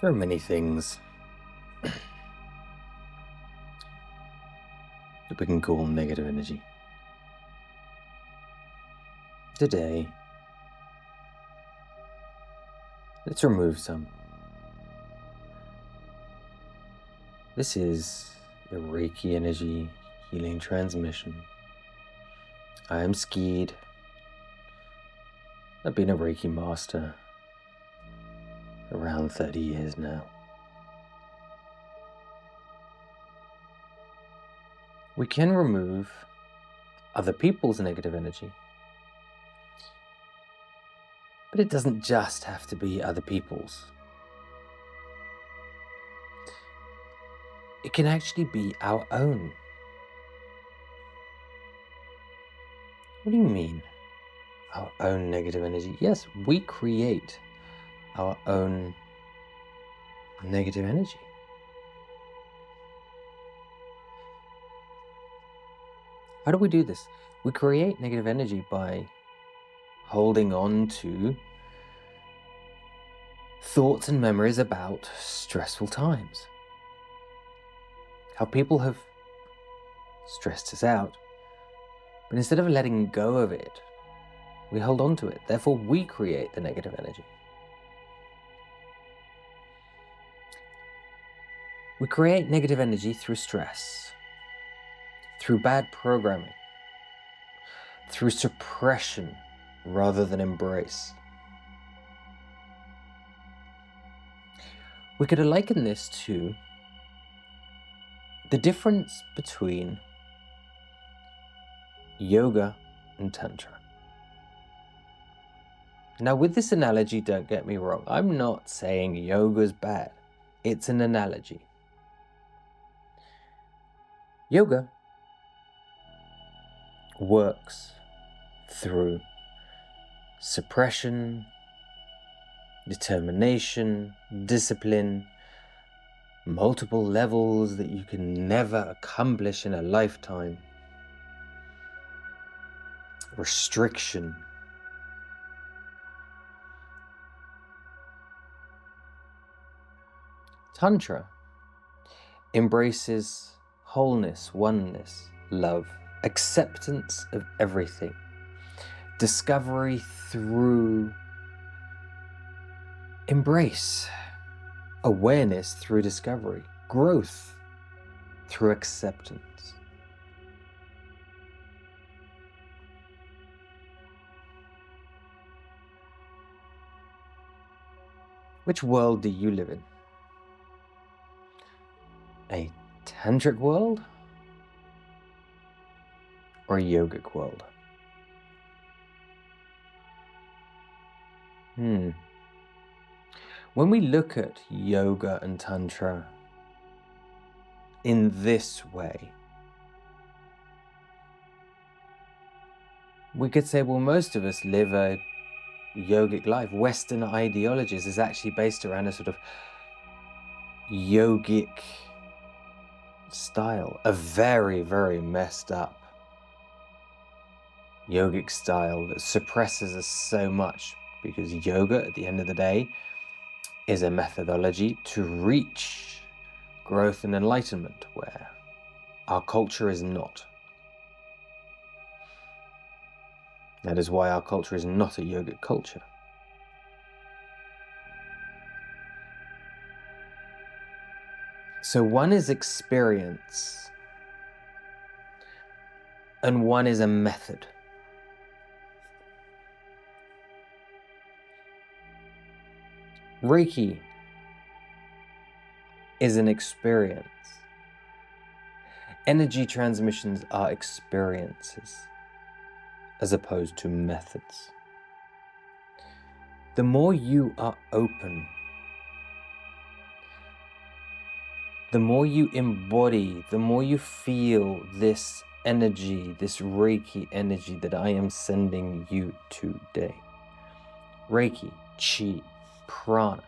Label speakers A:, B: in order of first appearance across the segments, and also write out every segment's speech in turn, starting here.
A: There are many things that we can call negative energy. Today, let's remove some. This is the Reiki energy healing transmission. I am Skeed. I've been a Reiki Master around 30 years now. We can remove other people's negative energy. But it doesn't just have to be other people's. It can actually be our own. What do you mean, our own negative energy? Yes, we create our own negative energy. How do we do this? We create negative energy by holding on to thoughts and memories about stressful times. How people have stressed us out. But instead of letting go of it, we hold on to it. Therefore, we create the negative energy. We create negative energy through stress, through bad programming, through suppression rather than embrace. We could liken this to the difference between yoga and tantra. Now, with this analogy, don't get me wrong, I'm not saying yoga's bad. It's an analogy. Yoga works through suppression, determination, discipline, multiple levels that you can never accomplish in a lifetime, restriction. Tantra embraces wholeness, oneness, love, acceptance of everything, discovery through embrace, awareness through discovery, growth through acceptance. Which world do you live in? A tantric world or a yogic world? When we look at yoga and tantra in this way, we could say, well, most of us live a yogic life. Western ideologies is actually based around a sort of yogic style, a very, very messed up yogic style that suppresses us so much, because yoga, at the end of the day, is a methodology to reach growth and enlightenment, where our culture is not. That is why our culture is not a yogic culture. So one is experience, and one is a method. Reiki is an experience. Energy transmissions are experiences, as opposed to methods. The more you are open, the more you embody, the more you feel this energy, this Reiki energy that I am sending you today. Reiki, Chi, prana.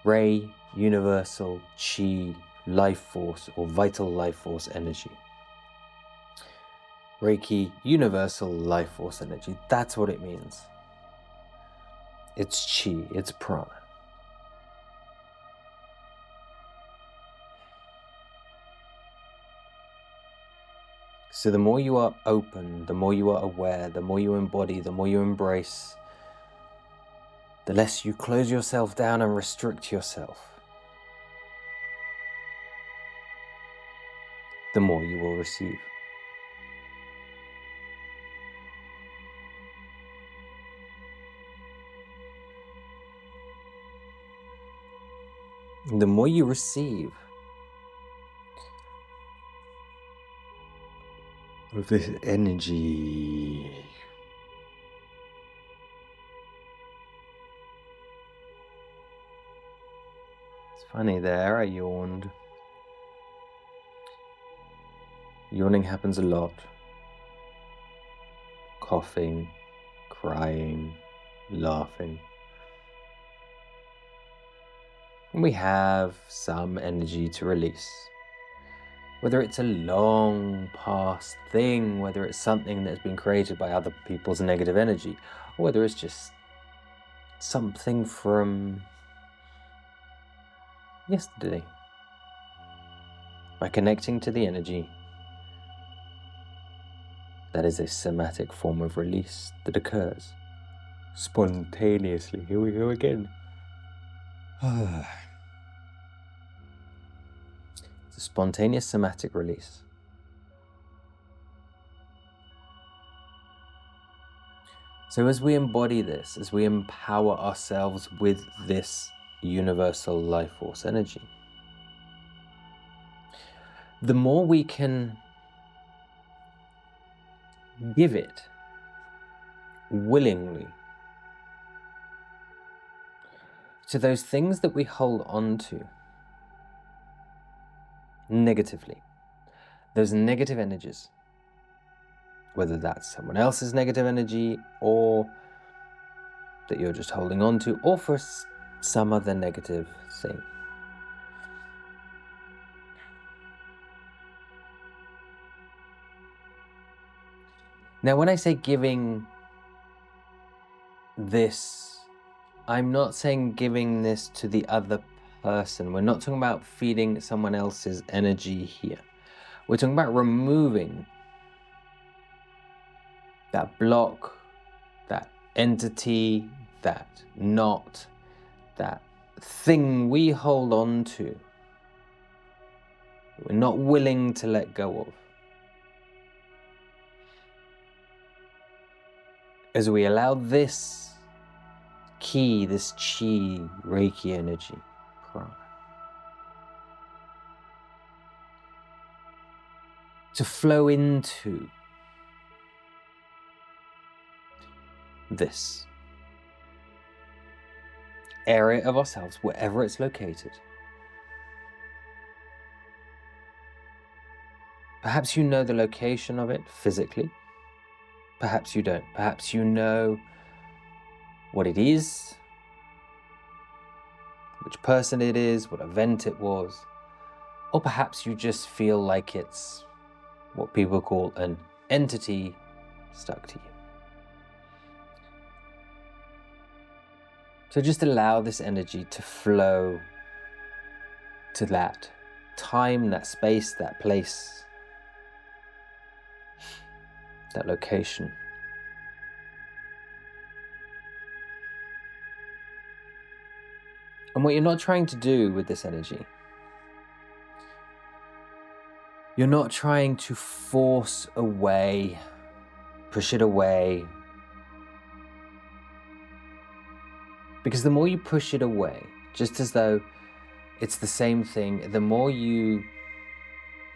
A: Ray, universal, Chi, life force or vital life force energy. Reiki, universal life force energy. That's what it means. It's Chi, it's prana. So the more you are open, the more you are aware, the more you embody, the more you embrace, the less you close yourself down and restrict yourself, the more you will receive. The more you receive of this energy, it's funny there, I yawned. Yawning happens a lot. Coughing, crying, laughing. And we have some energy to release. Whether it's a long past thing, whether it's something that's been created by other people's negative energy, or whether it's just something from yesterday. By connecting to the energy, that is a somatic form of release that occurs spontaneously. Here we go again. It's a spontaneous somatic release. So as we embody this, as we empower ourselves with this universal life force energy, the more we can give it willingly to those things that we hold on to negatively, those negative energies, whether that's someone else's negative energy or that you're just holding on to, or for some other negative thing. Now, when I say giving this, I'm not saying giving this to the other person. We're not talking about feeding someone else's energy here. We're talking about removing that block, that entity, that knot, that thing we hold on to, we're not willing to let go of. As we allow this ki, this chi, Reiki energy, prana, to flow into this area of ourselves, wherever it's located. Perhaps you know the location of it physically. Perhaps you don't. Perhaps you know what it is, which person it is, what event it was. Or perhaps you just feel like it's what people call an entity stuck to you. So just allow this energy to flow to that time, that space, that place, that location. And what you're not trying to do with this energy, you're not trying to force away, push it away. Because the more you push it away, just as though it's the same thing, the more you,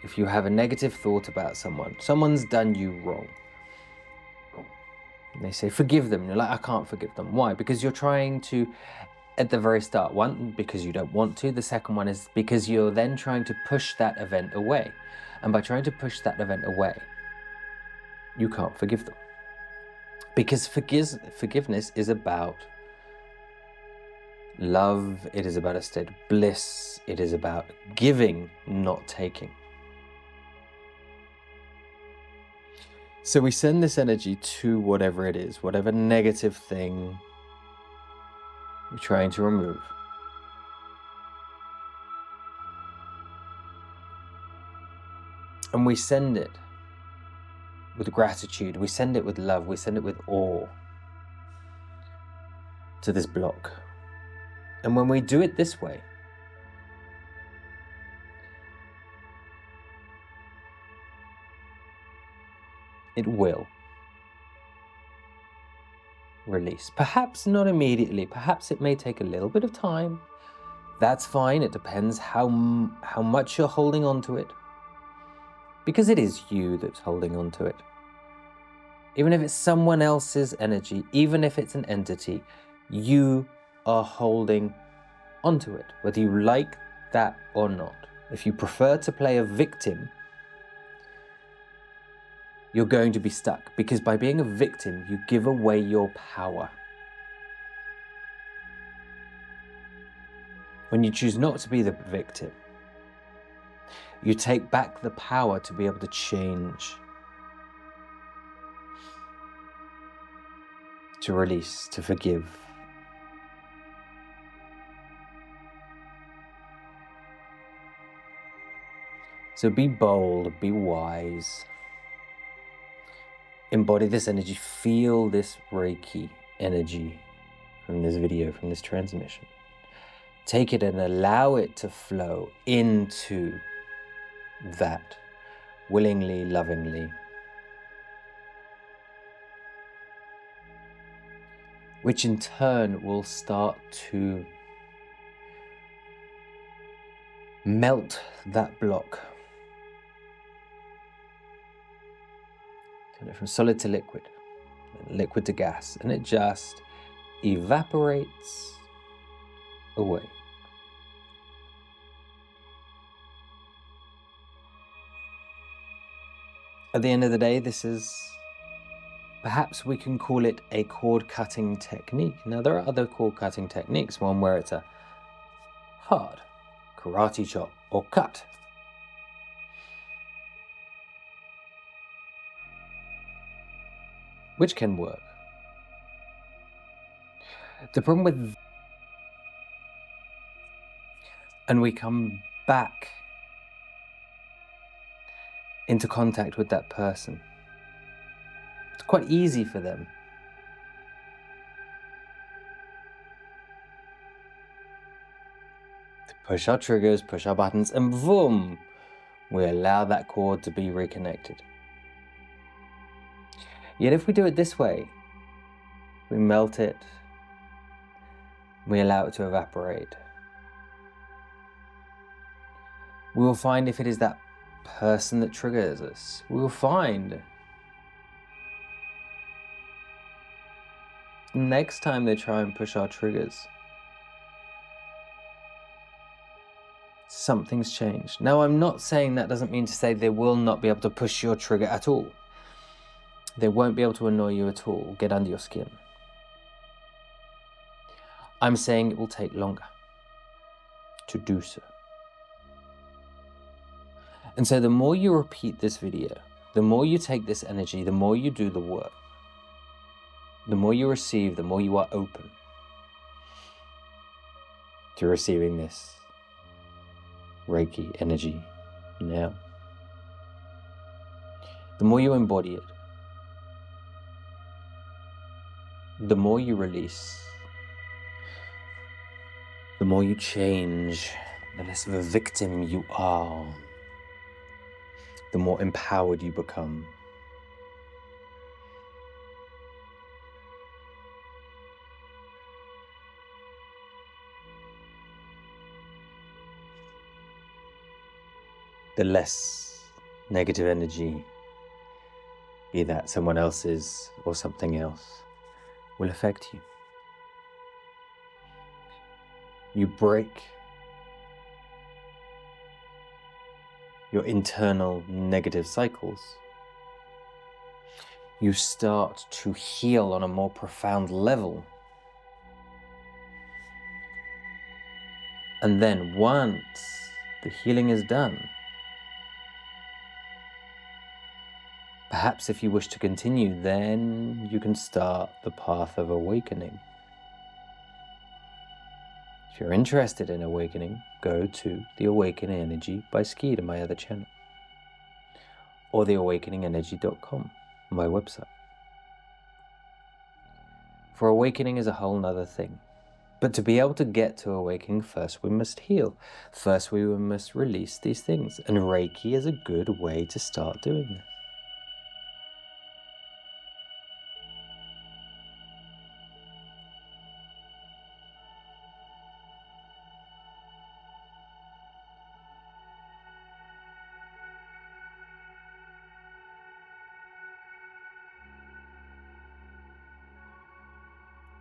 A: if you have a negative thought about someone, someone's done you wrong. And they say, forgive them. And you're like, I can't forgive them. Why? Because you're trying to, at the very start, one, because you don't want to. The second one is because you're then trying to push that event away. And by trying to push that event away, you can't forgive them. Because forgiveness is about love, it is about a state of bliss, it is about giving, not taking. So we send this energy to whatever it is, whatever negative thing we're trying to remove. And we send it with gratitude, we send it with love, we send it with awe to this block. And when we do it this way, it will release. Perhaps not immediately, perhaps it may take a little bit of time. That's fine, it depends how much you're holding on to it. Because it is you that's holding on to it. Even if it's someone else's energy, even if it's an entity, you are holding onto it, whether you like that or not. If you prefer to play a victim, you're going to be stuck, because by being a victim, you give away your power. When you choose not to be the victim, you take back the power to be able to change, to release, to forgive. So be bold, be wise. Embody this energy, feel this Reiki energy from this video, from this transmission. Take it and allow it to flow into that, willingly, lovingly. Which in turn will start to melt that block. Turn it from solid to liquid, and liquid to gas, and it just evaporates away. At the end of the day, this is, perhaps we can call it a cord cutting technique. Now, there are other cord cutting techniques, one where it's a hard karate chop or cut. Which can work. The problem with, and we come back into contact with that person. It's quite easy for them. To push our triggers, push our buttons, and boom, we allow that cord to be reconnected. Yet if we do it this way, we melt it, we allow it to evaporate. We will find if it is that person that triggers us, we will find next time they try and push our triggers, something's changed. Now, I'm not saying that doesn't mean to say they will not be able to push your trigger at all. They won't be able to annoy you at all, get under your skin. I'm saying it will take longer to do so. And so the more you repeat this video, the more you take this energy, the more you do the work, the more you receive, the more you are open to receiving this Reiki energy now. The more you embody it, the more you release, the more you change, the less of a victim you are, the more empowered you become. The less negative energy, be that someone else's or something else, will affect you. You break your internal negative cycles. You start to heal on a more profound level. And then once the healing is done, perhaps if you wish to continue, then you can start the path of awakening. If you're interested in awakening, go to The Awakening Energy by Skeed, my other channel, or theawakeningenergy.com. on my website. For awakening is a whole nother thing. But to be able to get to awakening, first we must heal. First we must release these things. And Reiki is a good way to start doing that.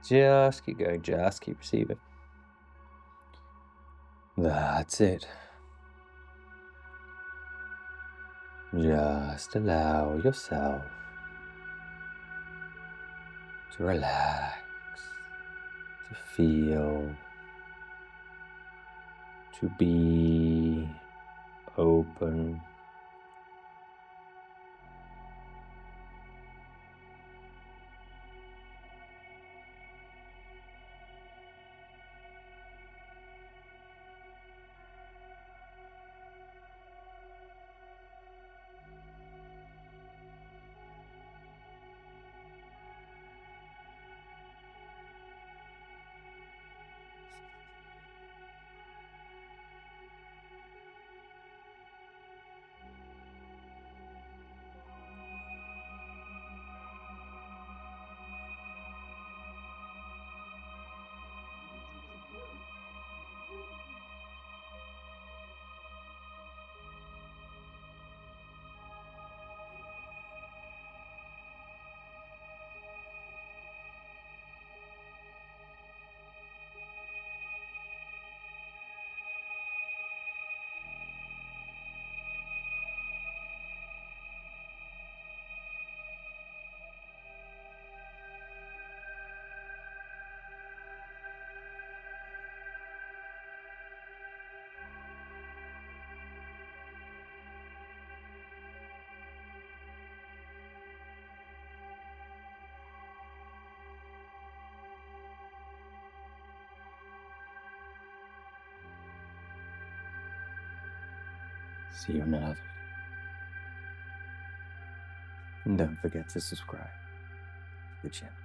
A: Just keep going, just keep receiving. That's it. Just allow yourself to relax, to feel, to be open. See you in another video. And don't forget to subscribe to the channel.